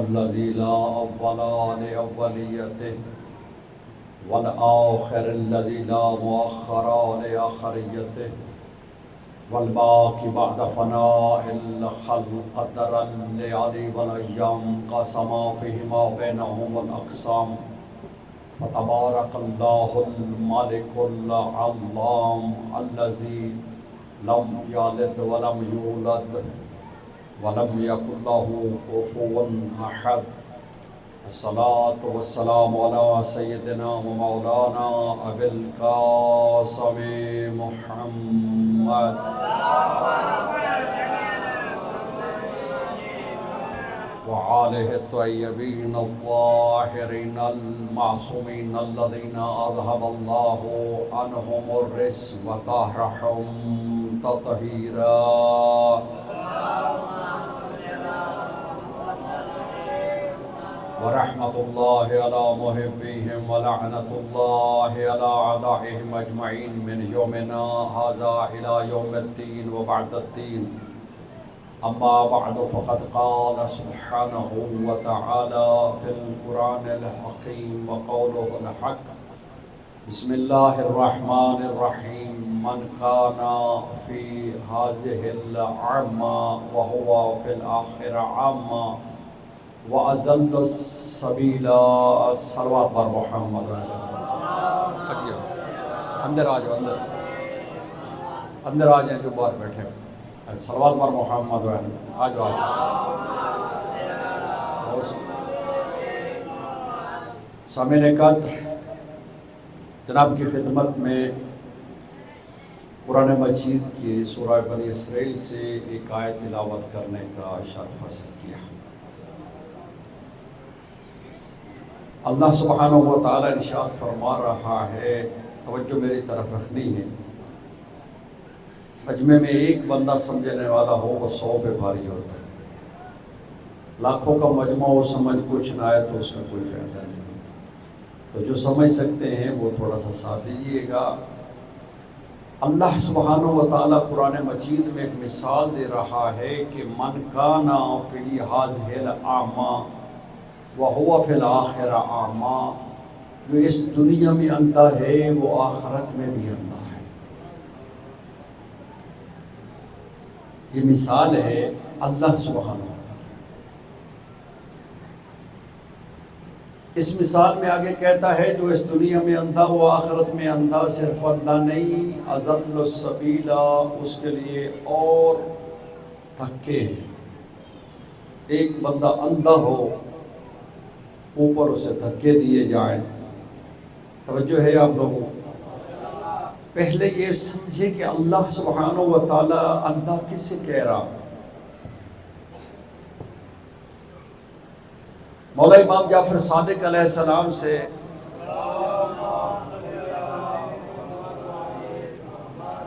الذي لا أول لأوليته والآخر الذي لا مؤخر لآخريته والباقي بعد فناء الخلق قدرا لعلي والأيام قسما فيهما بينهم الأقسام فتبارك الله الملك العلام الذي لم يلد ولم يولد ولم يكن له كفوا أحد الصلاة والسلام على سيدنا ومولانا أبي القاسم محمد وآله الطيبين الطاهرين المعصومين الذين أذهب الله عنهم الرجس وطهرهم تطهيرا ورحمة الله على محبيهم ولعنة الله على أعدائهم أجمعين من يومنا هذا إلى يوم الدين وبعد الدين أما بعد فقد قال سبحانه وتعالى في القرآن الحكيم وقوله الحق بسم الله الرحمن الرحيم من كان في هذه الأعمى وهو في الآخرة أعمى وأضل السبيل الصلوات پر محمد اندر آ جاؤ اندر آ جائیں جو باہر بیٹھے صلوات پر محمد آ جاؤ سامعین قدر جناب کی خدمت میں قرآن مجید کی سورہ بنی اسرائیل سے ایک آیت تلاوت کرنے کا شرف حاصل کیا۔ اللہ سبحانہ و تعالیٰ ارشاد فرما رہا ہے، توجہ میری طرف رکھنی ہے، مجمع میں ایک بندہ سمجھنے والا ہو وہ 100 پہ بھاری ہوتا ہے، لاکھوں کا مجمع ہو سمجھ کچھ نہ آئے تو اس میں کوئی فائدہ نہیں ہوتا۔ تو جو سمجھ سکتے ہیں وہ تھوڑا سا ساتھ دیجیے گا۔ اللہ سبحانہ و تعالیٰ قرآن مجید میں ایک مثال دے رہا ہے کہ من کان فی ھذہ الاعمی وَهُوَ فِي الْآخِرَةِ أَعْمَى، جو اس دنیا میں اندھا ہے وہ آخرت میں بھی اندھا ہے۔ یہ مثال ہے اللہ سبحانہ وتعالی۔ اس مثال میں آگے کہتا ہے جو اس دنیا میں اندھا وہ آخرت میں اندھا، صرف اندھا نہیں، أَضَلَّ السَّبِيلَ، اس کے لیے اور دھکے ہیں۔ ایک بندہ اندھا ہو، اوپر اسے دھکے دیے جائیں۔ توجہ ہے آپ لوگوں؟ پہلے یہ سمجھے کہ اللہ سبحانہ و تعالیٰ اندھا کسے کہہ رہا؟ مولا امام جعفر صادق علیہ السلام سے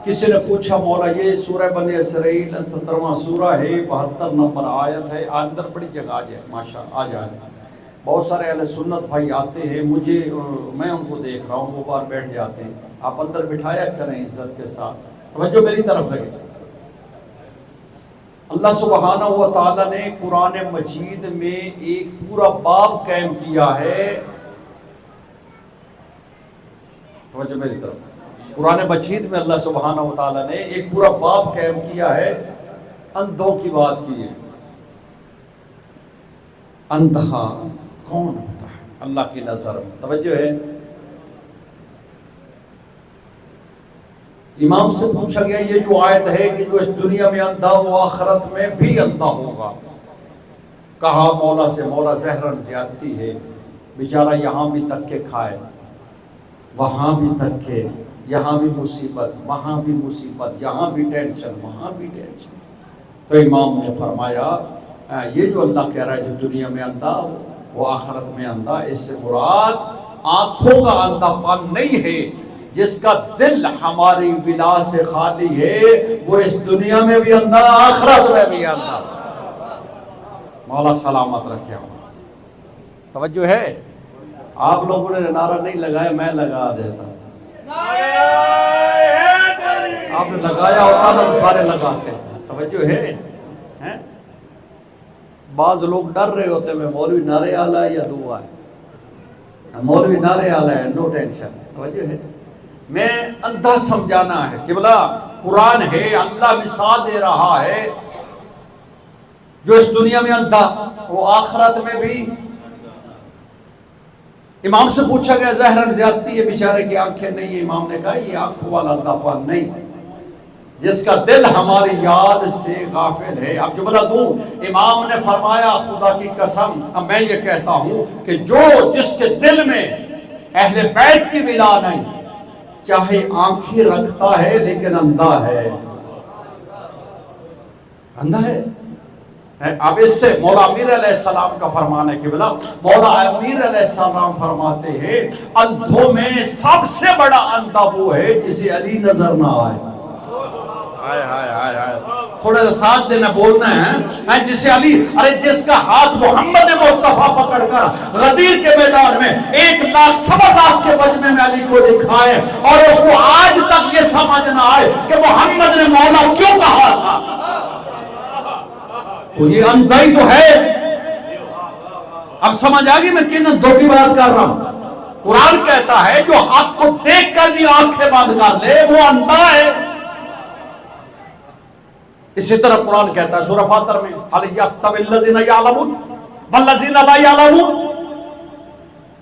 کسی نے پوچھا، مولا یہ سورہ بنی اسرائیل 17واں سورہ ہے، 72 نمبر آیت ہے، اندر بڑی جگہ آ جائے، ماشاء آ جائے۔ بہت سارے اہل سنت بھائی آتے ہیں، میں ان کو دیکھ رہا ہوں، وہ باہر بیٹھ جاتے ہیں، آپ اندر بٹھایا کریں عزت کے ساتھ۔ توجہ میری طرف لگے۔ اللہ سبحانہ و تعالیٰ نے قرآن مجید میں ایک پورا باب قائم کیا ہے، توجہ میری طرف، قرآن مجید میں اللہ سبحانہ و تعالیٰ نے ایک پورا باب قائم کیا ہے، اندھوں کی بات کی ہے۔ اندھا کون ہوتا ہے اللہ کی نظر میں؟ توجہ ہے۔ امام سے پوچھا گیا یہ جو آیت ہے کہ جو اس دنیا میں اندھا وہ آخرت میں بھی اندھا ہوگا، کہا مولا سے، مولا زہرن زیادتی ہے، بیچارہ یہاں بھی دھکے کھائے، وہاں بھی دھکے، یہاں بھی مصیبت، وہاں بھی مصیبت، یہاں بھی ٹینشن، وہاں بھی ٹینشن۔ تو امام نے فرمایا یہ جو اللہ کہہ رہا ہے جو دنیا میں اندھا وہ آخرت میں اندھا، اس سے مراد آنکھوں کا اندھا پن نہیں ہے، جس کا دل ہماری بلا سے خالی ہے وہ اس دنیا میں بھی اندھا، آخرت میں بھی اندھا۔ مولا سلامت رکھے۔ توجہ ہے؟ آپ لوگوں نے نعرہ نہیں لگایا، میں لگا دیتا۔ آپ نے لگایا ہوتا تو سارے لگاتے ہیں۔ توجہ ہے؟ بعض لوگ ڈر رہے ہوتے ہیں مولوی نعرے آلہ ہے یا دعا ہے، مولوی نعرے آلہ ہے، نو ٹینشن. توجہ ہے، میں اندھا سمجھانا ہے کہ بلا قرآن ہے، اللہ مثال دے رہا ہے. جو اس دنیا میں اندھا وہ آخرت میں بھی. امام سے پوچھا گیا زہرن زیادتی ہے، بیچارے کی آنکھیں نہیں ہیں. امام نے کہا یہ آنکھوں والا اندھا پن نہیں، جس کا دل ہماری یاد سے غافل ہے. اب جملہ دوں، امام نے فرمایا خدا کی قسم اب میں یہ کہتا ہوں کہ جس کے دل میں اہل بیت کی ملا نہیں، چاہے آنکھیں رکھتا ہے لیکن اندھا ہے، اندھا ہے. اب اس سے مولا امیر علیہ السلام کا فرمان ہے کہ بلا مولا امیر علیہ السلام فرماتے ہیں اندھوں میں سب سے بڑا اندھا وہ ہے جسے علی نظر نہ آئے. تھوڑا سا ساتھ دینا بولنا ہے جسے علی، ارے جس کا ہاتھ محمد مصطفیٰ پکڑ کر غدیر کے میدان میں 1,00,000 کے مجمع میں علی کو دکھائے اور اس کو آج تک یہ سمجھ نہ آئے کہ محمد نے مولا کیوں کہا تھا، تو یہ اندھائی تو ہے. اب سمجھ آگئی میں کن دو کی بات کر رہا ہوں. قرآن کہتا ہے جو حق کو دیکھ کر بھی آنکھیں بند کر لے وہ اندھا ہے. اسی طرح قرآن کہتا ہے سورہ فاطر میں هل يستوي الذين يعلمون والذين لا يعلمون.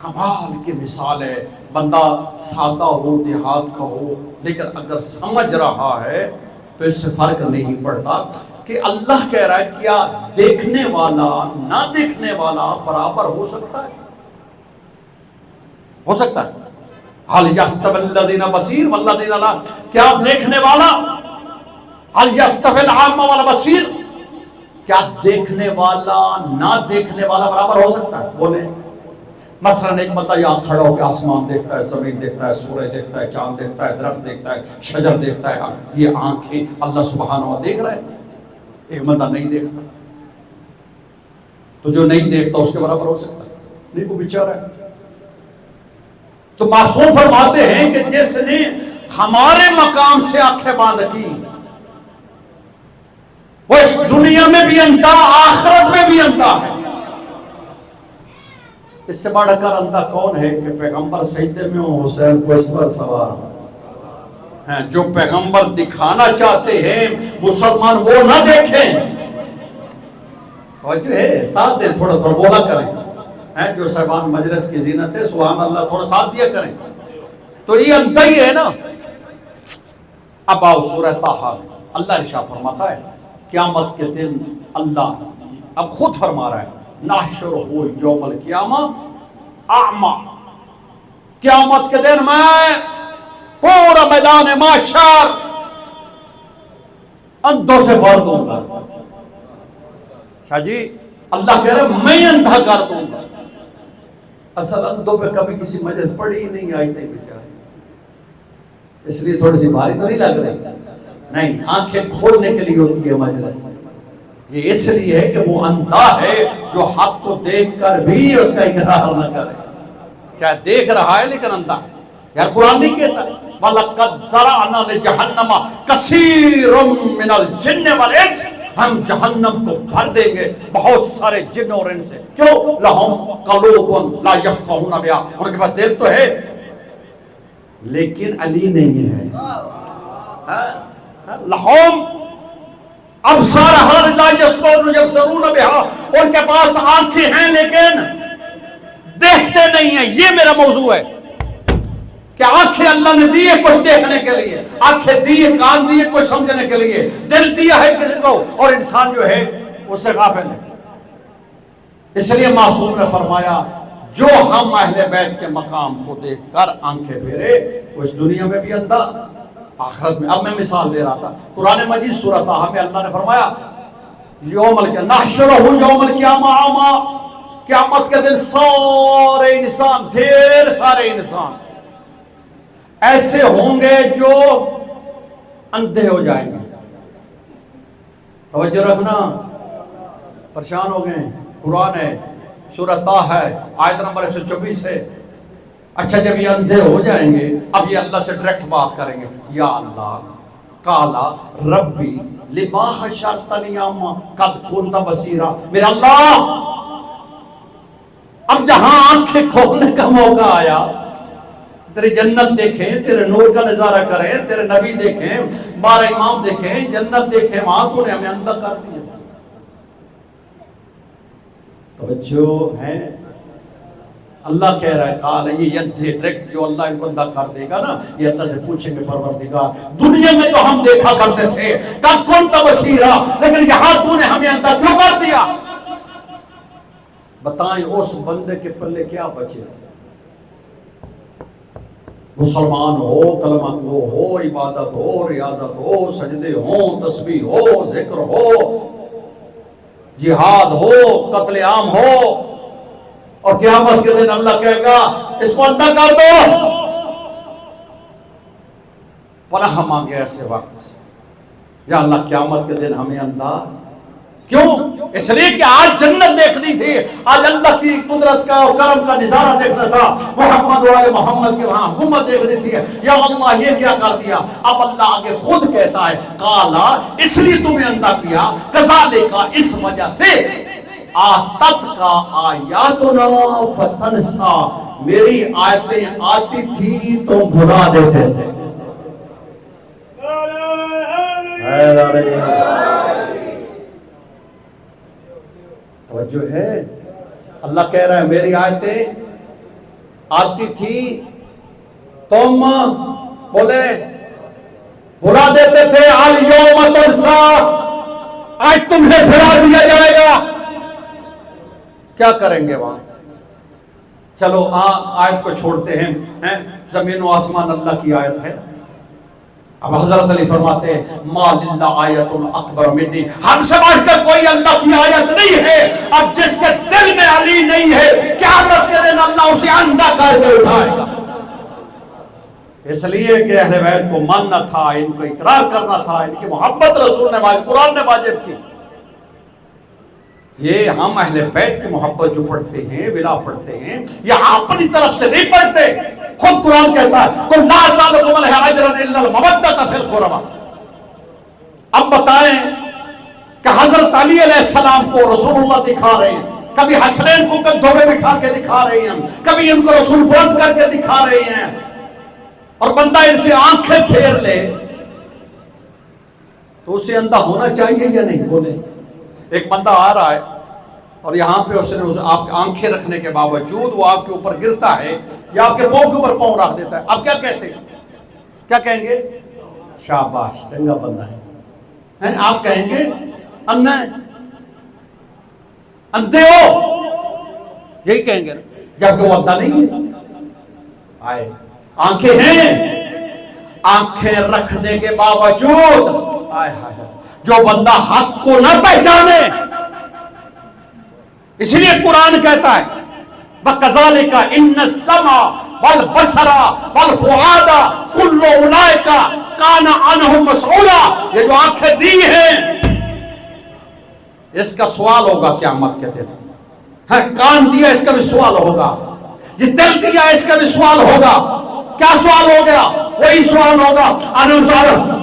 کمال کی مثال ہے، بندہ سادہ ہو، دیہات کا ہو، لیکن اگر سمجھ رہا ہے تو اس سے فرق نہیں پڑتا کہ اللہ کہہ رہا ہے کیا دیکھنے والا نہ دیکھنے والا برابر ہو سکتا ہے؟ ہو سکتا ہے. هل يستوي الذين بصير والذين لا، کیا دیکھنے والا هل يستوي العامة والبصير، کیا دیکھنے والا نہ دیکھنے والا برابر ہو سکتا ہے؟ بولے مثلا ایک بندہ یہاں کھڑا ہو کے آسمان دیکھتا ہے، زمین دیکھتا ہے، سورج دیکھتا ہے، چاند دیکھتا ہے، درخت دیکھتا ہے، شجر دیکھتا ہے. یہ آنکھیں اللہ سبحانہ و دیکھ رہا ہے. ایک بندہ نہیں دیکھتا، تو جو نہیں دیکھتا اس کے برابر ہو سکتا ہے؟ نہیں، وہ بیچارہ ہے. تو معصوم فرماتے ہیں کہ جس نے ہمارے مقام سے آنکھیں باندھ کی وہ اس دنیا میں بھی اندھا، آخرت میں بھی اندھا ہے. اس سے بڑھ کر اندھا کون ہے کہ پیغمبر سجدے میں ہو، حسین کو اس پر سوار ہیں. جو پیغمبر دکھانا چاہتے ہیں مسلمان وہ نہ دیکھیں. توجہ ہے، ساتھ دیں، تھوڑا تھوڑا بولا کریں. جو صاحبان مجلس کی زینت ہے سبحان اللہ تھوڑا ساتھ دیا کریں. تو یہ اندھا ہی ہے نا. اب آؤ سورہ طٰہٰ میں اللہ ارشاد فرماتا ہے قیامت کے دن اللہ اب خود فرما رہا ہے نحشرہ یوم القیامہ اعمیٰ. قیامت کے دن میں پورا میدان محشر اندھوں سے بھر دوں گا. شاہ جی اللہ کہہ رہا ہے میں اندھا کر دوں گا. اصل اندھوں پہ کبھی کسی مجلس پڑھی ہی نہیں آئی تھی بیچارے، اس لیے تھوڑی سی بھاری تو نہیں لگ رہی. نہیں، آنکھیں کھولنے کے لیے ہوتی ہے مجلس. یہ اس لیے ہے کہ وہ اندھا ہے جو حق کو دیکھ کر بھی اس کا اقرار نہ کرے. کیا دیکھ رہا ہے لیکن اندھا ہے. یار قرآن نہیں کہتا وَلَقَدْ زَرَعْنَا لِجَهَنَّمَ كَثِيرٌ مِّنَ الْجِنِّ وَالْإِنسِ، ہم جہنم کو بھر دیں گے بہت سارے جن اور انس سے. کیوں؟ لَهُمْ قَلُوبٌ لَا يَفْقَهُونَ بِهَا، ان کے پاس دل تو ہے لیکن علی نہیں ہے. لَهُمْ أَبْصَارٌ لَا يَبْصِرُونَ بِهَا، ان کے پاس آنکھیں ہیں لیکن دیکھتے نہیں ہیں. یہ میرا موضوع ہے کہ آنکھیں اللہ نے دی ہے کچھ دیکھنے کے لیے، آنکھیں دی ہے، کان دیے کچھ سمجھنے کے لیے، دل دیا ہے کسی کو، اور انسان جو ہے اس سے غافل ہے. اس لیے معصوم نے فرمایا جو ہم اہل بیت کے مقام کو دیکھ کر آنکھیں پھیرے وہ اس دنیا میں بھی اندھا، آخرت میں. اب میں مثال دے رہا تھا قرآن مجید سورہ طٰہٰ میں اللہ نے فرمایا نحشرہ یوم القیامہ اعمیٰ، قیامت کے دن سارے انسان، ڈھیر سارے انسان ایسے ہوں گے جو اندھے ہو جائیں گے. توجہ رکھنا، پریشان ہو گئے. قرآن ہے، سورہ طٰہٰ ہے، آیت نمبر 124 ہے. اچھا جب یہ اندھے ہو جائیں گے اب یہ اللہ سے ڈائریکٹ بات کریں گے، یا اللہ کالا ربی لما حشرتنی اعمی قد کنت بصیرا، میرا اللہ اب جہاں آنکھیں کھولنے کا موقع آیا، تیری جنت دیکھیں، تیرے نور کا نظارہ کریں، تیرے نبی دیکھیں، 12 امام دیکھیں، جنت دیکھیں، وہاں تو نے ہمیں اندھا کر دیا۔ توجہ ہے، اللہ کہہ رہا ہے قال، یہ ید ڈائریکٹ جو اللہ ان کو اندھا کر دے گا نا، یہ اللہ سے پوچھیں گے پروردگار دنیا میں تو ہم دیکھا کرتے تھے قد کنت بصیرا، لیکن یہاں تو نے ہمیں اندھا کیوں کر دیا؟ بتائیں اس بندے کے پلے کیا بچے؟ مسلمان ہو، کلمہ گو ہو، عبادت ہو، ریاضت ہو، سجدے ہو، تسبیح ہو، ذکر ہو، جہاد ہو، قتل عام ہو، اور قیامت کے دن اللہ کہے گا اس کو اندھا کر دو۔ پناہ مانگے ایسے وقت سے، یا اللہ قیامت کے دن ہمیں اندھا کیوں؟ اس لیے کہ آج جنت دیکھنی تھی، آج اللہ کی قدرت کا اور کرم کا نظارہ دیکھنا تھا، محمد والے محمد کے وہاں حکومت دیکھنی تھی، یا اللہ یہ کیا کر دیا؟ اب اللہ آگے خود کہتا ہے قالا، اس لیے تمہیں اندھا کیا، کذالک، اس وجہ سے، آتت کا آیاتنا فتنسا، میری آیتیں آتی تھی تم بھلا دیتے تھے۔ توجہ ہے، اللہ کہہ رہا ہے میری آیتیں آتی تھی تم بولے بھلا دیتے تھے، الیوم تنسا، آج تمہیں بھلا دیا جائے گا۔ کیا کریں گے وہاں؟ چلو آیت کو چھوڑتے ہیں، زمین و آسمان اللہ کی آیت ہے۔ اب حضرت علی فرماتے ہیں ما للہ آیت اکبر منی، ہم سے بڑھ کر کوئی اللہ کی آیت نہیں ہے۔ اب جس کے دل میں علی نہیں ہے، قیامت کے دن اللہ اسے اندھا کر کے اٹھائے گا۔ اس لیے کہ اہل بیت کو ماننا تھا، ان کو اقرار کرنا تھا، ان کی محبت رسول نے قرآن نے واجب کی۔ یہ ہم اہل بیت کی محبت جو پڑھتے ہیں، ولا پڑھتے ہیں، یہ اپنی طرف سے نہیں پڑھتے، خود قرآن کہتا ہے قل لا اسألکم علیہ اجرا الا المودۃ فی القربى۔ اب بتائیں کہ حضرت علی علیہ السلام کو رسول اللہ دکھا رہے ہیں، کبھی حسنین کو کندھوں میں بٹھا کے دکھا رہے ہیں، کبھی ان کو رسول بلند کر کے دکھا رہے ہیں، اور بندہ ان سے آنکھیں پھیر لے تو اسے اندھا ہونا چاہیے یا نہیں؟ بولے ایک بندہ آ رہا ہے اور یہاں پہ اس نے آپ آنکھیں رکھنے کے باوجود وہ آپ کے اوپر گرتا ہے یا آپ کے پاؤں کے اوپر پاؤں رکھ دیتا ہے، آپ کیا کہتے ہیں؟ کیا کہیں گے؟ شاباش، چنگا بندہ ہے۔ آپ کہیں گے اندھا ہے، اندھے ہو، یہی کہیں گے جبکہ وہ اندھا نہیں ہے۔ آئے آنکھیں ہیں، آنکھیں رکھنے کے باوجود آئے جو بندہ حق کو نہ پہچانے، اس لیے قرآن کہتا ہے وَكَذَلِكَ إِنَّ السَّمْعَ وَالْبَصَرَ وَالْفُؤَادَ كُلُّ أُولَئِكَ كَانَ عَنْهُ مَسْئُولًا۔ یہ جو آنکھیں دی ہیں اس کا سوال ہوگا قیامت کے دن، کان دیا اس کا بھی سوال ہوگا، یہ دل دیا اس کا بھی سوال ہوگا۔ کیا سوال ہو گیا؟ وہی سوال ہوگا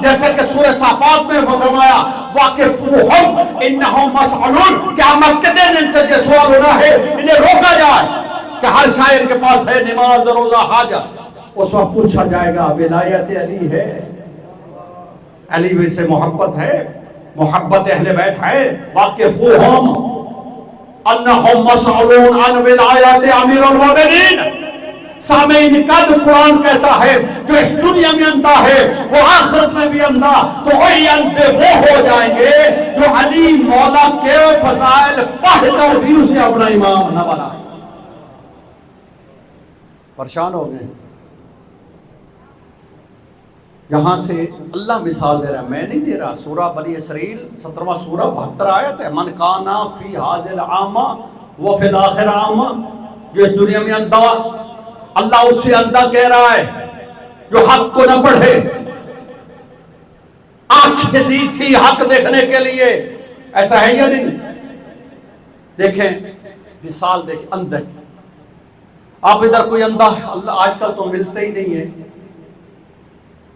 جیسے کہ سورہ صافات میں فرمایا واقفوہم انہم مسئولون، قیامت کے دن ان سے یہ سوال ہونا ہے، انہیں روکا جائے کہ ہر شاعر کے پاس ہے نماز روزہ حاجت، اس وقت پوچھا جائے گا ولایت علی ہے؟ علی سے محبت ہے، محبت اہل بیت ہے؟ واقفوہم انہم مسئولون عن ولایت امیر المومنین۔ سامعین قد قرآن کہتا ہے جو اس دنیا میں اندھا ہے وہ آخرت میں بھی اندھا، تو وہی اندھے وہ ہو جائیں گے جو علی مولا کے فضائل پڑھ کر بھی اسے اپنا امام نہ بنا۔ پریشان ہو گئے۔ یہاں سے اللہ مثال دے رہا ہے، میں نہیں دے رہا۔ سورہ بنی اسرائیل 17واں سورہ 72 آیت ہے، من کانا فی حاضل عامہ وفی الاخر عامہ، جو اس دنیا میں اندھا اللہ اس سے اندھا کہہ رہا ہے جو حق کو نہ پڑھے، آنکھیں دی تھی حق دیکھنے کے لیے، ایسا ہے یا نہیں؟ دیکھیں مثال دیکھیں اندھے، آپ ادھر کوئی اندھا اللہ آج کل تو ملتے ہی نہیں ہے،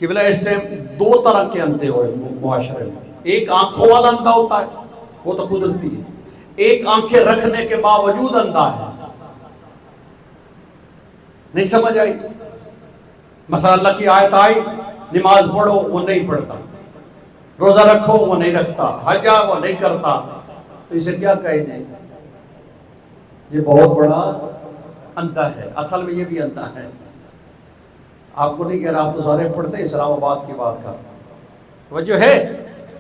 قبلہ اس ٹائم دو طرح کے اندھے ہوئے معاشرے میں. ایک آنکھوں والا اندھا ہوتا ہے، وہ تو قدرتی ہے. ایک آنکھیں رکھنے کے باوجود اندھا ہے. نہیں سمجھ آئی؟ مثلا اللہ کی آیت آئی، نماز پڑھو، وہ نہیں پڑھتا. روزہ رکھو، وہ نہیں رکھتا. حج وہ نہیں کرتا. تو اسے کیا کہیں گے؟ یہ بہت بڑا اندھا ہے. اصل میں یہ بھی اندھا ہے. آپ کو نہیں کہہ رہا، آپ تو سارے پڑھتے ہیں. اسلام آباد کی بات کر توجہ ہے.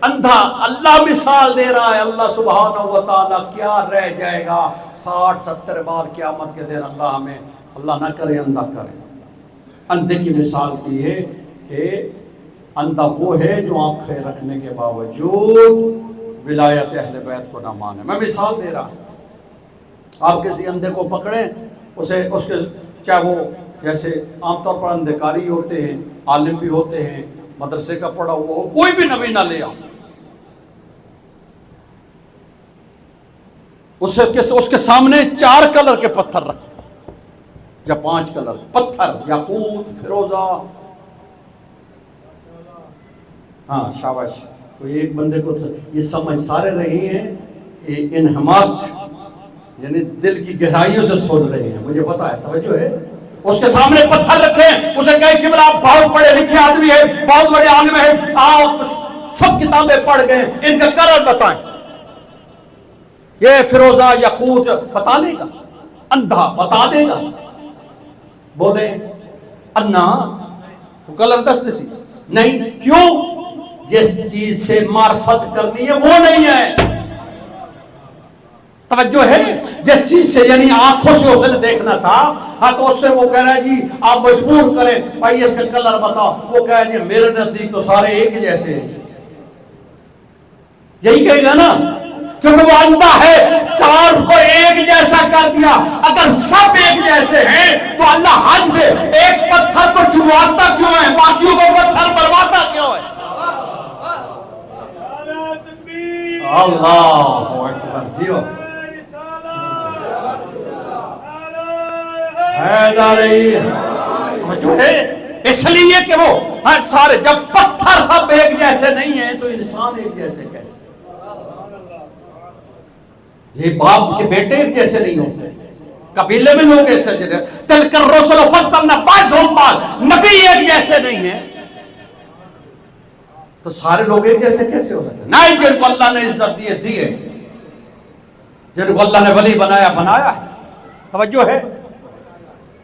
اندھا اللہ مثال دے رہا ہے. اللہ سبحانہ و تعالیٰ کیا رہ جائے گا 60-70 بار قیامت کے دن. اللہ ہمیں اللہ نہ کرے اندھا کرے. اندھے کی مثال کی ہے کہ اندھا وہ ہے جو آنکھیں رکھنے کے باوجود ولایت اہل بیت کو نہ مانے. میں مثال دے رہا ہوں. آپ کسی اندھے کو پکڑیں، اس کے چاہے وہ جیسے عام طور پر اندھے قاری ہوتے ہیں، عالم بھی ہوتے ہیں، مدرسے کا پڑھا ہوا ہو، کوئی بھی نبی نہ لے آؤ، اس کے سامنے 4 کلر کے پتھر رکھو یا 5 کلر پتھر، یاقوت، فیروزہ. ہاں شاباش. کوئی ایک بندے کو یہ سمجھ سارے رہی ہیں، یہ انہماک یعنی دل کی گہرائیوں سے سن رہے ہیں. مجھے پتا ہے. توجہ ہے. اس کے سامنے پتھر رکھیں، اسے کہیں کہ آپ بہت پڑھے لکھے آدمی ہیں، بہت بڑے عالم ہیں، آپ سب کتابیں پڑھ گئے، ان کا کلر بتائیں. یہ فیروزہ یاقوت بتا لے گا؟ اندھا بتا دے گا؟ بولے انا وہ کلر دس دسی نہیں. کیوں؟ جس چیز سے معرفت کرنی ہے وہ نہیں ہے. توجہ ہے. جس چیز سے یعنی آنکھوں سے اسے دیکھنا تھا، ہاں تو اس سے وہ کہہ رہا ہے جی آپ مجبور کریں بھائی اس کا کلر بتاؤ. وہ کہہ رہا ہے میرے نزدیک تو سارے ایک جیسے ہیں. یہی کہے گا نا، کیونکہ وہ اندھا ہے. 4 کو ایک جیسا کر دیا. اگر سب ایک جیسے ہیں تو اللہ حج میں ایک پتھر کو چمواتا کیوں ہے، باقیوں کو پتھر برواتا کیوں ہے؟ اللہ اکبر. جیو جو ہے. اس لیے کہ وہ ہر سارے جب پتھر سب ایک جیسے نہیں ہیں تو انسان ایک جیسے کیسے؟ یہ باپ کے بیٹے ایک جیسے نہیں ہوتے، قبیلے میں لوگ ایسے جگہ تلک الرسل فضلنا بعضهم بعض، نبی ایک جیسے نہیں ہیں تو سارے لوگ ایک جیسے کیسے ہو سکتے؟ نہیں، جن کو اللہ نے عزت دیے، جن کو اللہ نے ولی بنایا ہے. توجہ ہے.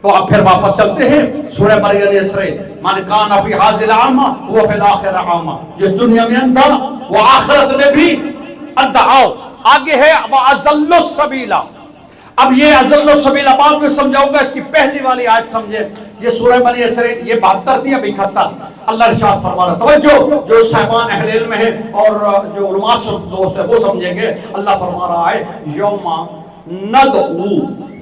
تو اب پھر واپس چلتے ہیں سورہ مریم اسرائیل. من کان فی ھذل اعمى وہ فی الاخرہ اعمى. جس دنیا میں اندھا وہ آخرت میں بھی اندھا. آؤ آگے ہے وَأَضَلُّ السَّبِيلَ. اب یہ اضل السبیل بعد میں سمجھاؤں گا. اس کی پہلی والی آیت سمجھے. یہ سورہ بنی اسرائیل یہ 72 تھی، اب 71. اللہ ارشاد فرما رہا. توجہ جو صاحبان اہل علم ہے اور جو علماء دوست ہے وہ سمجھیں گے. اللہ فرما رہا ہے یوم ندعو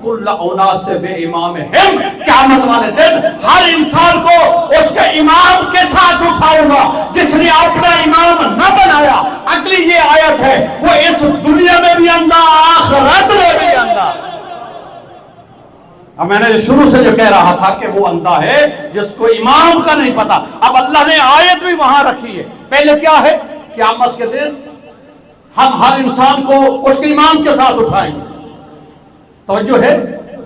کل اناس بامامہم. قیامت والے دن ہر انسان کو اس کے امام کے ساتھ اٹھاؤں گا. جس نے اپنا امام نہ بنایا، اگلی یہ آیت ہے، وہ اس دنیا میں بھی اندھا، آخرت میں بھی اندھا. اب میں نے شروع سے جو کہہ رہا تھا کہ وہ اندھا ہے جس کو امام کا نہیں پتا. اب اللہ نے آیت بھی وہاں رکھی ہے. پہلے کیا ہے؟ قیامت کے دن ہم ہر انسان کو اس کے امام کے ساتھ اٹھائیں گے. توجہ ہے.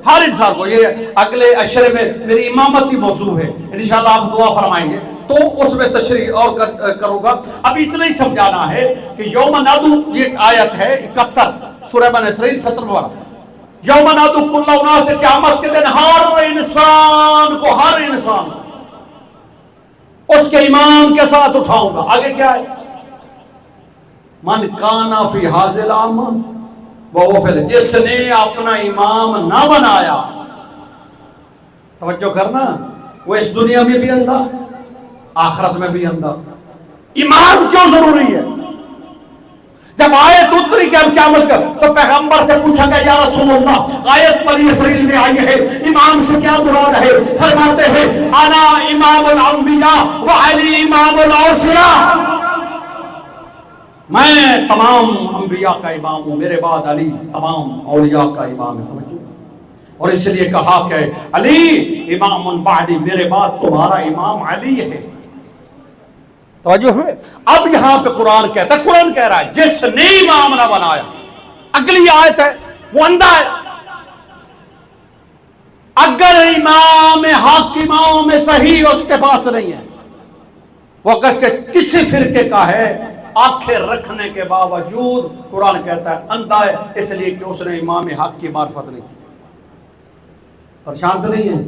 ہر انسان کو. یہ اگلے اشرے میں میری امامتی موضوع ہے، انشاءاللہ آپ دعا فرمائیں گے تو اس میں تشریح اور کروں گا. ابھی اتنا ہی سمجھانا ہے کہ یوم نادو، یہ آیت ہے 71 سورہ بنی اسرائیل 17 بارہ. یوم نادو کل اناس، قیامت کے دن ہر انسان کو اس کے امام کے ساتھ اٹھاؤں گا. آگے کیا ہے؟ من کانا فی ھذل اعمى وہ جس نے اپنا امام نہ بنایا. توجہ کرنا، وہ اس دنیا میں بھی اندھا، آخرت میں بھی اندھا. امام کیوں ضروری ہے؟ جب آیت اتری کہ اب قیامت کا، تو پیغمبر سے پوچھا گیا یا رسول اللہ آیت بنی اسرائیل میں آئی ہے، امام سے کیا مراد ہے؟ فرماتے ہیں انا امام الانبیاء وعلی امام الاوصیاء. میں تمام انبیاء کا امام ہوں، میرے بعد علی تمام اولیاء کا امام ہے. توجہ. اور اس لیے کہا کہ علی امام بعدی، میرے بعد تمہارا امام علی ہے. توجہ ہے؟ اب یہاں پہ قرآن کہتا ہے، قرآن کہہ رہا ہے جس نے امام نہ بنایا، اگلی آیت ہے وہ اندھا ہے۔ اگر امام حق امام صحیح اس کے پاس نہیں ہے، وہ اگرچہ کسی فرقے کا ہے، آنکھیں رکھنے کے باوجود قرآن کہتا ہے اندھا ہے، اس لیے کہ اس نے امام حق کی معرفت نہیں کی۔ پریشان تو نہیں ہے؟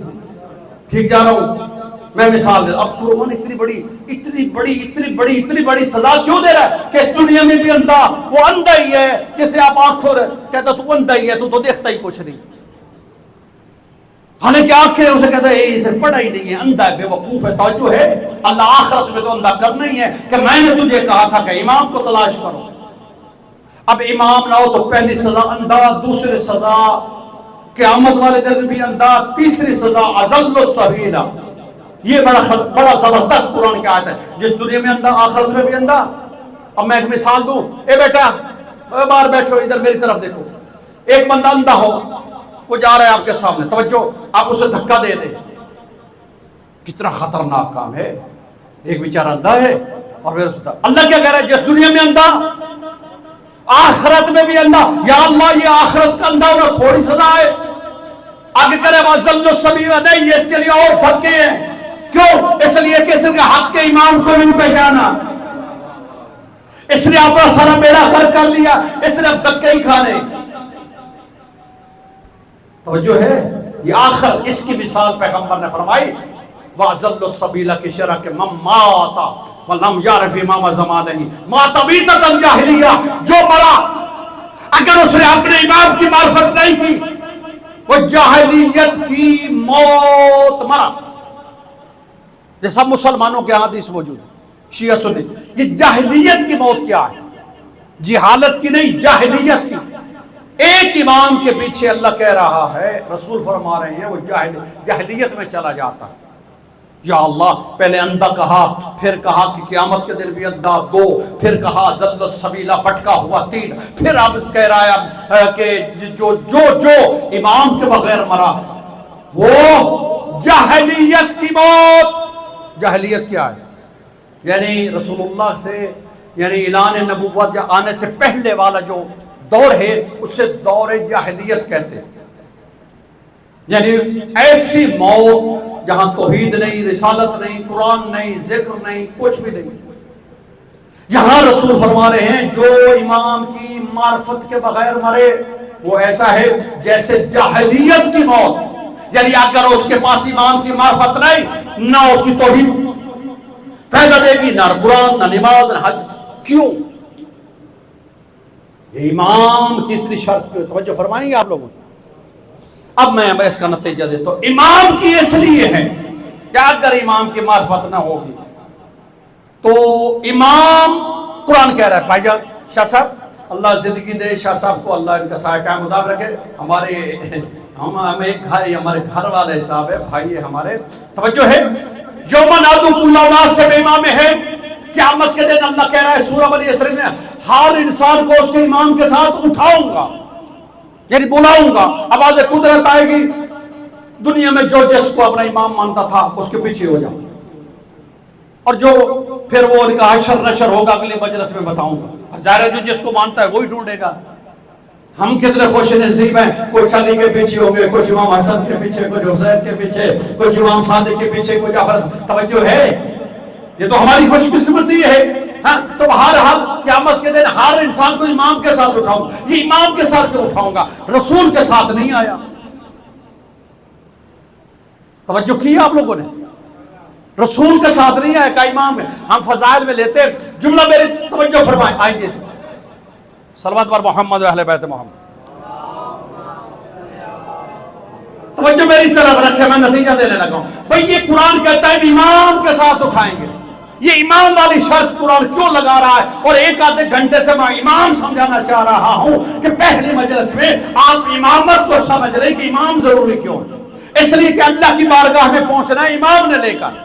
ٹھیک جا رہا ہوں؟ میں مثال دے، اب قرآن اتنی بڑی سزا کیوں دے رہا ہے کہ اس دنیا میں بھی اندھا، وہ اندھا ہی ہے جسے آپ آنکھوں کہتا تو اندھا ہی ہے، تو دیکھتا ہی کچھ نہیں، حالانکہ آنکھیں اسے کہتا ہے اسے پڑھا ہی نہیں ہے، اندھا ہے، بے وقوف ہے۔ توجہ ہے؟ اللہ آخرت میں تو اندھا کرنا ہی ہے کہ میں نے تجھے کہا تھا کہ امام کو تلاش کرو۔ اب امام نہ ہو تو پہلی سزا اندھا، دوسری سزا قیامت والے دن بھی اندھا، تیسری سزا اضل السبیل۔ یہ بڑا زبردست قرآن کی آیت ہے، جس دنیا میں اندھا آخرت میں بھی اندھا۔ اب میں ایک مثال دوں، اے بیٹا باہر بیٹھو، ادھر میری طرف دیکھو، ایک بندہ اندھا ہو، وہ جا رہا ہے آپ کے سامنے، توجہ، آپ اسے دھکا دے دیں، کتنا خطرناک کام ہے۔ ایک بیچارہ اندھا ہے اور پھر اللہ کیا کہہ رہا ہے، جس دنیا میں اندھا آخرت میں بھی اندھا۔ یا اللہ، یہ آخرت کا اندھا ہونا تھوڑی سزا ہے؟ آگے کرے وَأَضَلُّ السَّبِيلَ، نہیں، یہ اس کے لیے اور دھکے ہیں۔ کیوں؟ اس لیے کہ اس نے حق کے امام کو نہیں پہچانا، اس نے اپنا سارا بیڑا غرق کر لیا، اس نے اب دھکے ہی کھانے۔ توجہ ہے؟ یہ آخر اس کی مثال پیغمبر نے فرمائی وَأَضَلُّ السَّبِيلَ کی شرح کے مَن مَاتَ وَلَمْ يَعْرِفْ امام زمانہ مَاتَ بِیْتَةَ الْجَاہِلیَّہ، جو مرا اگر اس نے اپنے امام کی معرفت نہیں کی، وہ جاہلیت کی موت مرا۔ جیسا مسلمانوں کے حدیث موجود ہے، شیعہ سنی، یہ جاہلیت کی موت کیا ہے؟ جہالت کی نہیں، جاہلیت کی۔ ایک امام کے پیچھے اللہ کہہ رہا ہے، رسول فرما رہے ہیں، وہ جاہلیت میں چلا جاتا ہے۔ یا اللہ، پہلے اندھا کہا، پھر کہا کہ قیامت کے دن بھی اندھا، 2، پھر کہا ضل السبیلہ بھٹکا ہوا، 3، پھر اب کہہ رہا ہے کہ جو امام کے بغیر مرا وہ جاہلیت کی موت۔ جاہلیت کیا ہے؟ یعنی رسول اللہ سے، یعنی اعلان نبوت یا آنے سے پہلے والا جو دور ہے اسے دور جاہلیت کہتے ہیں۔ یعنی ایسی موت جہاں توحید نہیں، رسالت نہیں، قرآن نہیں، ذکر نہیں، کچھ بھی نہیں۔ یہاں رسول فرما رہے ہیں جو امام کی معرفت کے بغیر مرے وہ ایسا ہے جیسے جاہلیت کی موت۔ یعنی اگر اس کے پاس امام کی معرفت نہیں، نہ اس کی توحید فائدہ دے گی، نہ قرآن، نہ نماز، نہ حج۔ کیوں؟ یہ امام کی اتنی شرط کیوں؟ توجہ فرمائیں گے آپ لوگوں؟ اب میں اس کا نتیجہ دیتا ہوں۔ امام کی اس لیے ہے کہ اگر امام کی معرفت نہ ہوگی تو امام، قرآن کہہ رہا ہے، بھائی جان شاہ صاحب اللہ زندگی دے، شاہ صاحب کو اللہ ان کا سایہ قائم مدام رکھے، ہمارے گھر والے صاحب ہے، بھائی ہے ہمارے۔ توجہ ہے، یوم ندعو کل اناس بامامہم ہے، قیامت کے دن اللہ کہہ رہا ہے سورہ بنی اسرائیل میں، ہر انسان کو اس کے امام کے ساتھ اٹھاؤں گا، یعنی بلاؤں گا۔ آواز قدرت آئے گی، دنیا میں جو جس کو اپنا امام مانتا تھا اس کے پیچھے ہو جاؤ، اور جو پھر وہ ان کا حشر نشر ہوگا اگلے مجلس میں بتاؤں گا۔ ظاہر ہے جو جس کو مانتا ہے وہی ڈھونڈے گا۔ ہم کتنے خوش نصیب ہیں، کچھ علی کے پیچھے ہوں گے، کچھ امام حسن کے پیچھے، کچھ حسین کے پیچھے، کچھ امام صادق کے پیچھے، کچھ جعفر۔ توجہ ہے، یہ تو ہماری خوش قسمتی ہے۔ ہاں تو ہر قیامت کے دن ہر انسان کو امام کے ساتھ اٹھاؤں گا۔ یہ امام کے ساتھ کیوں اٹھاؤں گا؟ رسول کے ساتھ نہیں آیا۔ توجہ کی آپ لوگوں نے؟ رسول کے ساتھ نہیں آیا، کا امام ہے۔ ہم فضائل میں لیتے جملہ، میری توجہ فرمائیں، آئیے صلوات پر محمد و اہل بیت محمد۔ توجہ میری طرف رکھے، میں نتیجہ دینے لگا ہوں۔ بھئی یہ قرآن کہتا ہے امام کے ساتھ اٹھائیں گے، یہ امام والی شرط قرآن کیوں لگا رہا ہے؟ اور ایک آدھے گھنٹے سے میں امام سمجھانا چاہ رہا ہوں کہ پہلی مجلس میں آپ امامت کو سمجھ رہے کہ امام ضروری کیوں ہے۔ اس لیے کہ اللہ کی بارگاہ میں پہنچنا ہے امام نے لے کر۔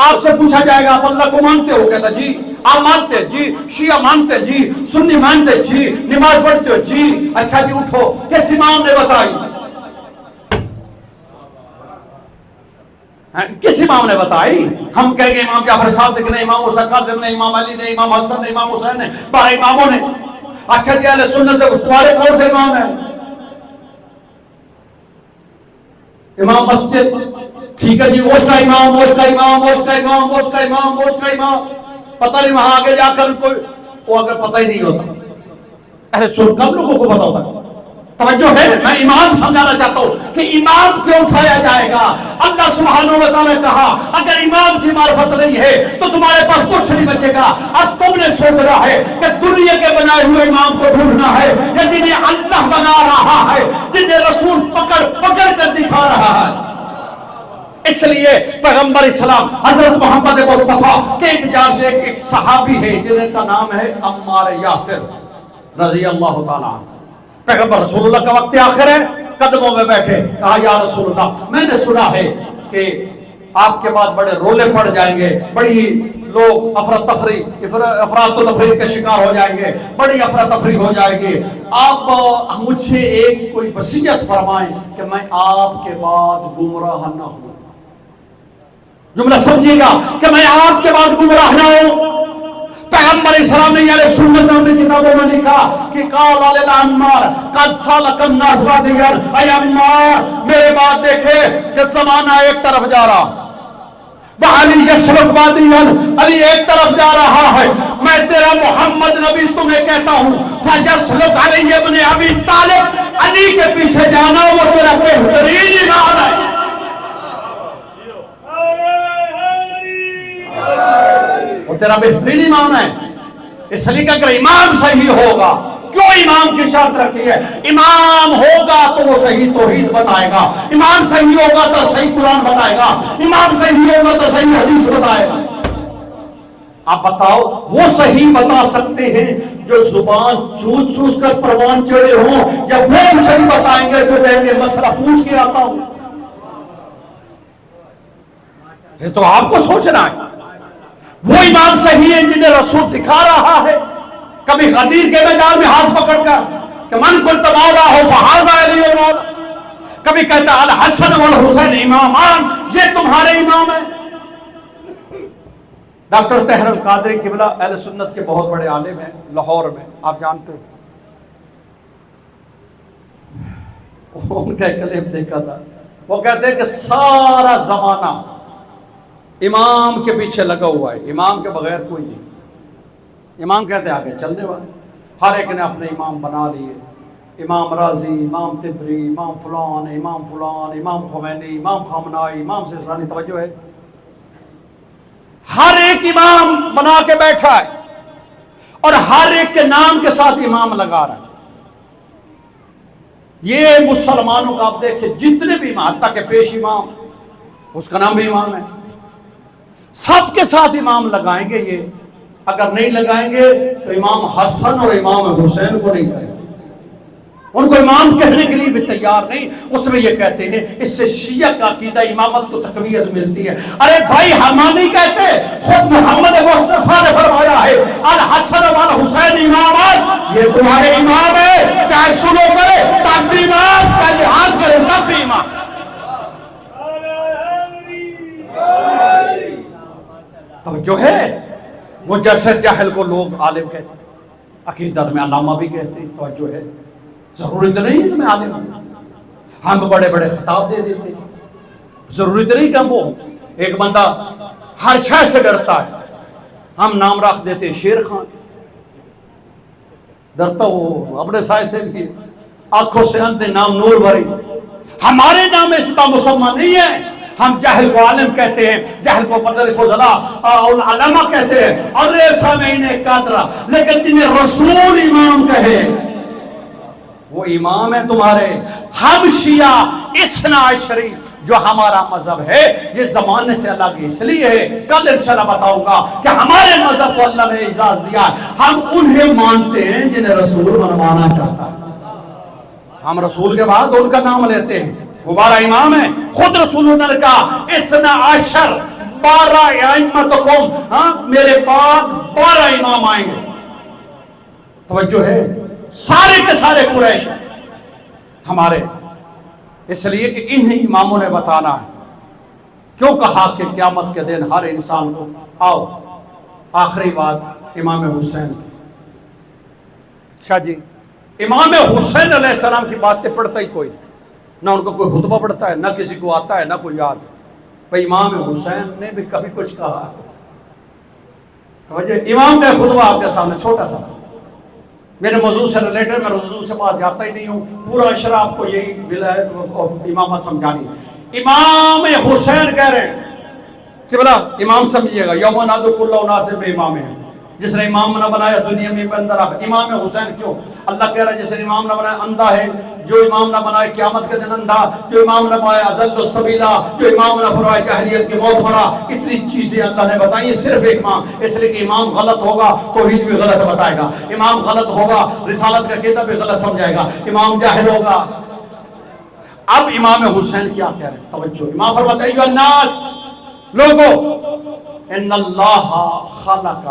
آپ سے پوچھا جائے گا آپ اللہ کو مانتے ہو؟ کہتا جی۔ آپ مانتے؟ جی۔ شیعہ مانتے؟ جی۔ سنی مانتے؟ جی۔ نماز پڑھتے ہو؟ جی۔ اچھا جی اٹھو، کس امام نے بتائی؟ کس امام نے بتائی؟ ہم کہیں گے امام جعفر صادق نے، امام موسیٰ کاظم نے، امام علی نے، امام حسن نے، امام حسین نے، 12 اماموں نے۔ اچھا جی اہل سنت سے تمہارے کون سے امام ہیں؟ امام مسجد، ٹھیک ہے جی، اس کا امام، اس کا امام، اس کا امام، اس کا امام، اس کا امام، پتہ نہیں وہاں آگے جا کر کوئی وہ اگر پتہ ہی نہیں ہوتا۔ اہل سنت کب لوگوں کو پتہ ہوتا ہے؟ توجہ ہے، میں امام سمجھانا چاہتا ہوں کہ امام کیوں اٹھایا جائے گا۔ اللہ سبحانہ و تعالیٰ نے کہا اگر امام کی معرفت نہیں ہے تو تمہارے پاس کچھ نہیں بچے گا۔ اب تم نے سوچنا ہے کہ دنیا کے بنائے ہوئے امام کو ڈھونڈنا ہے یا جنہیں اللہ بنا رہا ہے، جنہیں رسول پکڑ پکڑ کر دکھا رہا ہے۔ اس لیے پیغمبر اسلام حضرت محمد مصطفیٰ کے ایک جانب سے ایک صحابی ہے جن کا نام ہے عمار یاسر رضی اللہ تعالیٰ عنہ۔ پیغمبر رسول اللہ کا وقت آخر ہے، قدموں میں بیٹھے، کہا یا رسول اللہ میں نے سنا ہے کہ آپ کے بعد بڑے رولے پڑ جائیں گے، بڑی لوگ افراد و تفریح کے شکار ہو جائیں گے، بڑی افراتفری ہو جائے گی، آپ مجھے ایک کوئی وصیت فرمائیں کہ میں آپ کے بعد گمراہ نہ ہوں۔ جملہ سمجھیے گا کہ میں آپ کے بعد گمراہ نہ ہوں۔ پیغمبر اسلام نے یعنی سنت اپنی کتابوں میں لکھا کہ قال للعمار قد سالک الناس بادیاں، اے عمار میرے بات دیکھے کہ زمانہ ایک طرف جا رہا، وعلی یسلک بادیاں، علی ایک طرف جا رہا ہے، میں تیرا محمد نبی تمہیں کہتا ہوں فیسلک علی ابن ابی طالب، علی کے پیچھے جانا وہ تیرا بہترین ایمان ہے۔ وہ تیرا بہترین امام ہے۔ اس لیے کہ اگر امام صحیح ہوگا، کیوں امام کی شرط رکھی ہے؟ امام ہوگا تو وہ صحیح توحید بتائے گا، امام صحیح ہوگا تو صحیح قرآن بتائے گا، امام صحیح ہوگا تو صحیح حدیث بتائے گا۔ آپ بتاؤ وہ صحیح بتا سکتے ہیں جو زبان چوس چوس کر پروان چڑھے ہوں، یا وہ صحیح بتائیں گے جو کہیں گے مسئلہ پوچھ کے آتا ہوں؟ یہ تو آپ کو سوچنا ہے۔ وہ امام صحیح ہے جنہیں رسول دکھا رہا ہے، کبھی غدیر کے میدان میں ہاتھ پکڑ کر کہ من قلت مولا ہو فہذا علی مولا، کبھی کہتا الحسن والحسین امامان، یہ تمہارے امام ہیں۔ ڈاکٹر طاہر القادری قبلہ اہل سنت کے بہت بڑے عالم ہیں لاہور میں، آپ جانتے ہیں، ان کا ایک کلپ دیکھا تھا، وہ کہتے ہیں کہ سارا زمانہ امام کے پیچھے لگا ہوا ہے، امام کے بغیر کوئی نہیں۔ امام کہتے ہیں آگے چلنے والے، ہر ایک نے اپنے امام بنا لیے، امام رازی، امام طبری، امام فلان، امام فلان، امام خمینی، امام خامنائی، امام سرسانی، توجہ ہے، ہر ایک امام بنا کے بیٹھا ہے اور ہر ایک کے نام کے ساتھ امام لگا رہا ہے۔ یہ مسلمانوں کا آپ دیکھیں جتنے بھی امام، حتیٰ کہ پیش امام اس کا نام بھی امام ہے، سب کے ساتھ امام لگائیں گے۔ یہ اگر نہیں لگائیں گے تو امام حسن اور امام حسین کو نہیں کریں گے، ان کو امام کہنے کے لیے بھی تیار نہیں۔ اس میں یہ کہتے ہیں اس سے شیعہ کا عقیدہ امامت کو تقویت ملتی ہے۔ ارے بھائی ہم نہیں کہتے، خود محمد مصطفیٰ نے فرمایا ہے الحسن والحسین امامات، یہ تمہارے امام ہے، چاہے سنو کرے تب بھی امام، چاہے ہاتھ کرے تب بھی امام۔ توجہ ہے، وہ جیسے جہل کو لوگ عالم کہتے ہیں، عقیدت میں علامہ بھی کہتے ہیں، توجہ ہے، ضروری تو نہیں میں عالم ہوں، ہم بڑے بڑے خطاب دے دیتے ہیں، ضروری تو نہیں کہ ہم وہ ہوں۔ ایک بندہ ہر شے سے ڈرتا ہے، ہم نام رکھ دیتے ہیں شیر خان، ڈرتا وہ اپنے سائے سے بھی، آنکھوں سے اندھے نام نور بھری، ہمارے نام اس کا مسمى نہیں ہے۔ ہم جہل کو عالم کہتے ہیں، جہل کو مدرس فضلاء علماء کہتے ہیں، اور سامعین قادرہ، لیکن جنہیں رسول امام کہے وہ امام ہے تمہارے۔ ہم شیعہ اثنا عشری جو ہمارا مذہب ہے یہ زمانے سے الگ اس لیے ہے، کل انشاءاللہ بتاؤں گا کہ ہمارے مذہب کو اللہ نے اجازت دیا، ہم انہیں مانتے ہیں جنہیں رسول منوانا چاہتا ہے، ہم رسول کے بعد ان کا نام لیتے ہیں، وہ 12 امام ہیں۔ خود رسول اللہ نے کہا اثنا عشر 12 ائمتکم، میرے بعد 12 امام آئیں گے، توجہ ہے، سارے کے سارے قریش ہمارے، اس لیے کہ انہیں اماموں نے بتانا ہے کیوں کہا کہ قیامت کے دن ہر انسان کو آؤ. آخری بات امام حسین. اچھا جی، امام حسین علیہ السلام کی باتیں پڑھتا ہی کوئی نہیں، نہ ان کو کوئی خطبہ پڑھتا ہے، نہ کسی کو آتا ہے، نہ کوئی یاد ہے. بھائی امام حسین نے بھی کبھی کچھ کہا ہے؟ امام کا خطبہ آپ کے سامنے چھوٹا سا، میرے موضوع سے ریلیٹڈ، میں موضوع سے بات جاتا ہی نہیں ہوں، پورا اشرا آپ کو یہی ولایت اور امامت سمجھانی. امام حسین کہہ رہے ہیں کہ بلا امام سمجھیے گا، یوم نادو کل اناس بامام ہے، جس نے امام نہ بنایا دنیا میں اندر آخر. امام حسین کیوں؟ اللہ کہہ رہا ہے جس نے امام نہ بنایا اندھا ہے، جو امام نہ بنائے قیامت کے دن اندھا، جو امام نہ بنائے اضل السبیلا، جو امام نہ بنائے جاہلیت کی موت مرا. اتنی چیزیں اللہ نے بتائی صرف ایک امام، اس لیے کہ امام غلط ہوگا توحید بھی غلط بتائے گا، امام غلط ہوگا رسالت کا عقیدہ بھی غلط سمجھائے گا، امام جاہل ہوگا. اب امام حسین کیا کہہ رہے ہیں؟ توجہ. امام فرماتے ہیں ایھا الناس، لوگو، ان اللہ خلق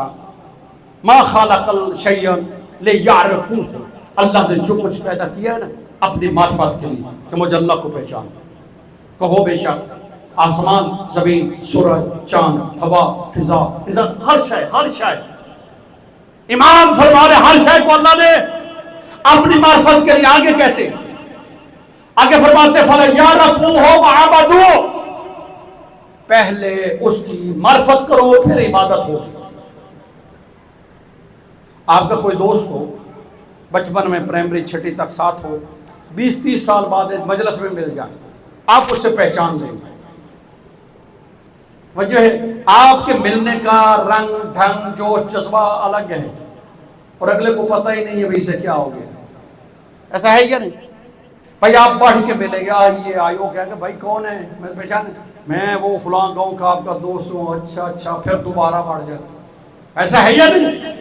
ما خلق الشیء لیعرفوہ، اللہ نے جو کچھ پیدا کیا ہے نا اپنی معرفت کے لیے، کہ مجھے اللہ کو پہچان. کہو بے شک آسمان، زمین، سورج، چاند، ہوا، فضا، ہر شے، ہر شے. امام فرما رہے ہر شے کو اللہ نے اپنی معرفت کے لیے آگے کہتے ہیں. آگے فرماتے فَلَيَعْرَفُوهُ وَعَبَدُوهُ، پہلے اس کی معرفت کرو پھر عبادت ہوگی. آپ کا کوئی دوست ہو، بچپن میں پرائمری چھٹی تک ساتھ ہو، 20-30 سال بعد ایک مجلس میں مل جائے، آپ اس سے پہچان لیں گے. وجہ ہے آپ کے ملنے کا رنگ ڈھنگ جوش جذبہ الگ ہے، اور اگلے کو پتہ ہی نہیں ہے بھائی سے کیا ہو گیا. ایسا ہے یا نہیں؟ بھائی آپ بڑھ کے ملیں گے، آئیے آئیو، کہہ کہ بھائی کون ہے؟ میں پہچان، میں وہ فلاں گاؤں کا آپ کا دوست ہوں. اچھا اچھا، پھر دوبارہ بڑھ جاتا. ایسا ہے یا نہیں؟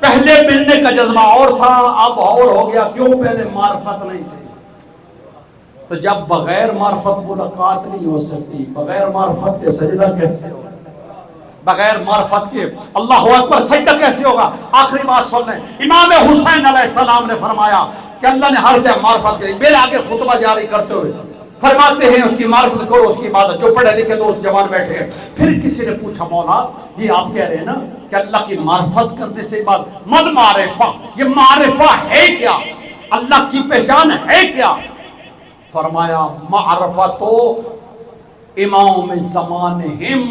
پہلے ملنے کا جذبہ اور تھا، اب اور ہو گیا. کیوں؟ پہلے معرفت نہیں تھی. تو جب بغیر معرفت ملاقات نہیں ہو سکتی، بغیر معرفت کے سجدہ کیسے ہوگا؟ بغیر معرفت کے اللہ اکبر سجدہ کیسے ہوگا؟ آخری بات سن لیں. امام حسین علیہ السلام نے فرمایا کہ اللہ نے ہر سے معرفت کری. میرے آگے خطبہ جاری کرتے ہوئے فرماتے ہیں اس کی معرفت کرو، اس کی عبادت. جو پڑھے لکھے دوست جوان بیٹھے ہیں. پھر کسی نے پوچھا مولا جی آپ کہہ رہے ہیں نا کہ اللہ کی معرفت کرنے سے عبادت، من معرفہ، یہ معرفہ ہے کیا؟ اللہ کی پہچان ہے کیا؟ فرمایا معرفت امام زمانہم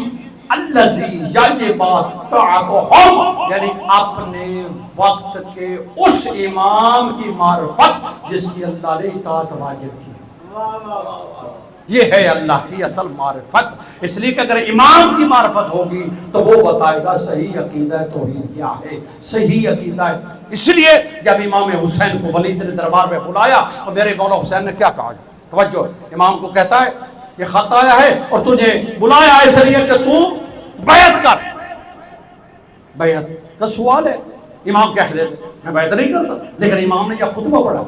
الذی یجب طاعتہم، یعنی اپنے وقت کے اس امام کی معرفت جس کی اللہ نے اطاعت واجب کی. یہ ہے اللہ کی اصل معرفت. اس لیے کہ اگر امام کی معرفت ہوگی تو وہ بتائے گا صحیح عقیدہ توحید کیا ہے، صحیح عقیدہ ہے. اس لیے جب امام حسین کو ولید نے دربار میں بلایا اور میرے مولا حسین نے کیا کہا؟ توجہ. امام کو کہتا ہے یہ خط آیا ہے اور تجھے بلایا ہے اس لیے کہ تو بیعت کر. بیعت کا سوال ہے. امام کہہ دے میں بیعت نہیں کرتا، لیکن امام نے یہ خطبہ پڑھا.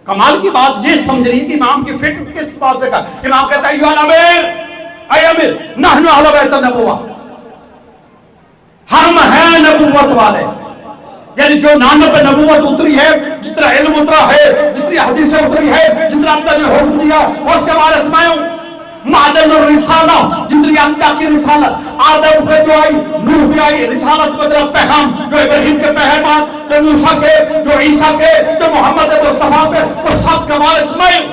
کمال کی بات یہ سمجھ رہی کہ امام کی فکر کس بات پہ کہا. امام کہتا ہے ایھا الامیر، اے امیر، نحن اہل بیت النبوہ، ہم ہیں نبوت والے. یعنی جو نام پہ نبوت اتری ہے، جتنا علم اترا ہے، جتنی حدیثیں اتری ہے، جتنا اللہ نے حکم دیا اس کے وارث میں ہوں. معدن الرسالہ، جتنی اللہ کی رسالت، آدم پہ جو آئی، نوح پہ آئی، رسالت پہ پیغام جو ابراہیم کے پیغام، جو موسیٰ کے، جو عیسیٰ کے، جو محمد مصطفیٰ پہ، وہ سب کا وارث میں ہوں.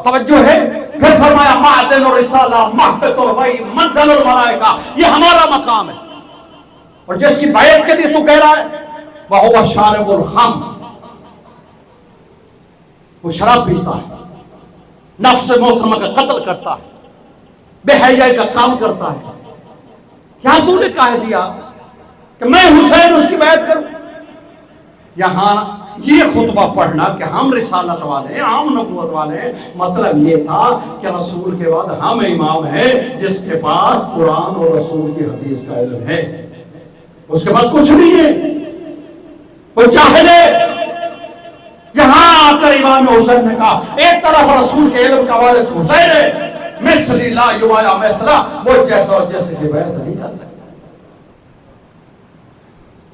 توجہ ہے. پھر فرمایا معدن الرسالہ، محبت الوحی، منزل الملائکہ، یہ ہمارا مقام ہے. اور جس کی بیعت کے لیے تو کہہ رہا ہے وَهُوَ شَارِبُ الْخَمْرِ، وہ شراب پیتا ہے، نفس محترمہ کا قتل کرتا ہے، بے حیائی کا کام کرتا ہے. کیا تو نے کہہ دیا کہ میں حسین اس کی بیعت کروں؟ یہاں یہ خطبہ پڑھنا کہ ہم رسالت والے ہیں، ہم نبوت والے ہیں، مطلب یہ تھا کہ رسول کے بعد ہم امام ہیں جس کے پاس قرآن اور رسول کی حدیث کا علم ہے. اس کے پاس کچھ نہیں ہے، وہ جاہل ہے. یہاں آ کر امام حسین نے کہا ایک طرف رسول کے علم کا وارث حسین ہے، مثلی لا یبایا مثلا، وہ جیسا اور جیسے کی بیعت نہیں کر سکتا.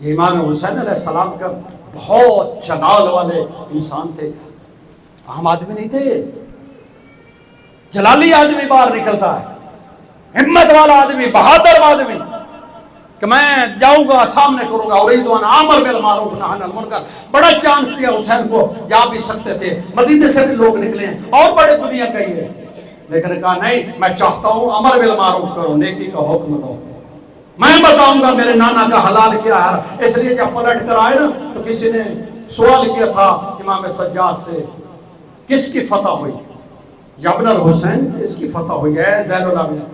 یہ امام حسین علیہ السلام کا بہت جلال والے انسان تھے، عام آدمی نہیں تھے. جلالی آدمی باہر نکلتا ہے، ہمت والا آدمی، بہادر آدمی کہ میں جاؤں گا سامنے کروں گا، اور ایدوان عامر بالمعروف نہی عن المنکر. بڑا چانس دیا حسین کو، جا بھی سکتے تھے، مدینے سے بھی لوگ نکلے ہیں اور بڑے دنیا کا ہی ہے، لیکن کہا نہیں، میں چاہتا ہوں امر بالمعروف کرو، نیکی کا حکم دو، میں بتاؤں گا میرے نانا کا حلال کیا ہے. اس لیے جب پلٹ کر آئے نا تو کسی نے سوال کیا تھا امام سجاد سے، کس کی فتح ہوئی؟ ابن الحسین کس کی فتح ہوئی ہے زین العابدین؟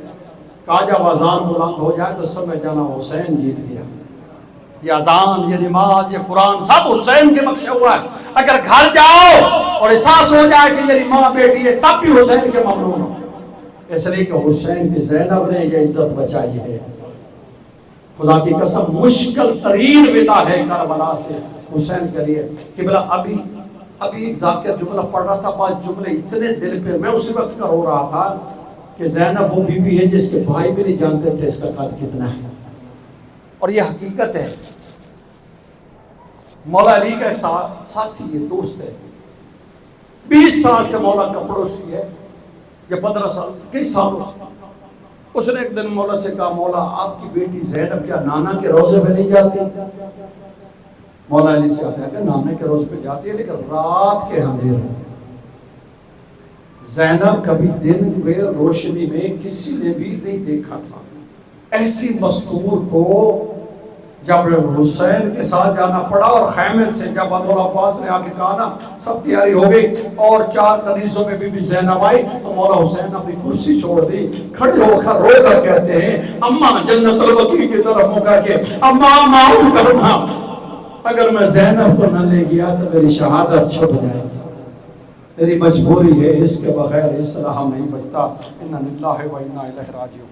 کہا جب اذان بلند ہو جائے تو سمجھ جانا حسین جیت گیا. یہ اذان، یہ نماز، یہ قرآن سب حسین کے بخشا ہوا ہے. اگر گھر جاؤ اور احساس ہو جائے کہ یہ ماں بیٹی ہے تب بھی حسین کے ممنون ہو، اس لیے کہ حسین کی زینب نے یہ عزت بچائی ہے. خدا کی قسم مشکل ترین ودا ہے کربلا سے حسین کے لیے. قبلہ ابھی ایک ذاکر جملہ پڑھ رہا تھا، بعض جملے اتنے دل پہ، میں اسی وقت کا رو رہا تھا کہ زینب وہ بی بی ہے جس کے بھائی بھی نہیں جانتے تھے اس کا قد کتنا ہے، اور یہ حقیقت ہے. مولا علی کا ساتھی ہے، دوست ہے، 20 سال سے مولا کا پڑوسی ہے، یا 15 سال، کئی سالوں سے. اس نے ایک دن مولا سے کہا، مولا آپ کی بیٹی زینب کیا نانا کے روزے پہ نہیں جاتی؟ مولا علی سے آتا ہے کہ نانا کے روزے پہ جاتی ہے لیکن رات کے اندھیرے میں. زینب کبھی دن میں روشنی میں کسی نے بھی نہیں دیکھا تھا. ایسی مستور کو جب حسین کے ساتھ جانا پڑا، اور خیمے سے جب ابو العباس نے آ کے کہا نا سب تیاری ہو گئی اور 4 کنیزوں میں بی زینب آئی، تو مولا حسین اپنی کرسی چھوڑ دی، کھڑے ہو کر رو کر کہتے ہیں، اماں جنت البقیع کی طرف منہ کر کے، اماں معاف کرنا، اگر میں زینب کو نہ لے گیا تو میری شہادت چھپ جائے گی، میری مجبوری ہے، اس کے بغیر اس راہ نہیں بچتا. انا للہ و انا الیہ راجعون.